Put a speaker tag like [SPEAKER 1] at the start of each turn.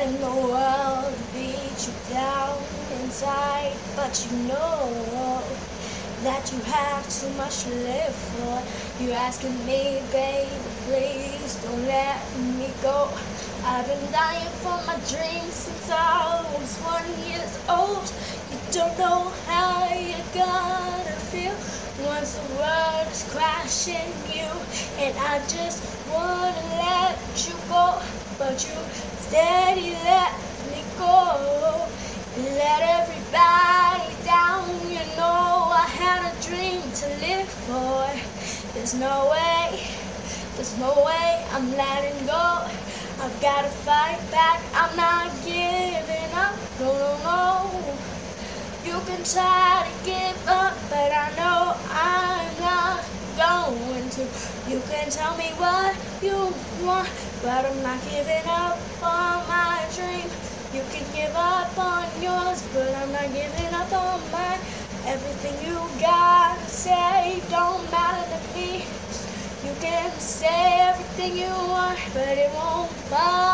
[SPEAKER 1] in the world beat you down inside, but you know that you have too much to live for. You're asking me, baby, please don't let me go. I've been dying for my dreams since I was 1 year old. You don't know how you're gonna feel once the world is crashing you, and I just wanna let you go, but you steady let me go. You let everybody down. You know I had a dream to live for. There's no way I'm letting go. I've gotta fight back. I'm not giving up. No, no, no. You can try to give up, but I know I'm not going to. You can tell me what you want, but I'm not giving up on my dream. You can give up on yours, but I'm not giving up on mine. Everything you gotta say don't matter to me. You can say everything you want, but it won't bother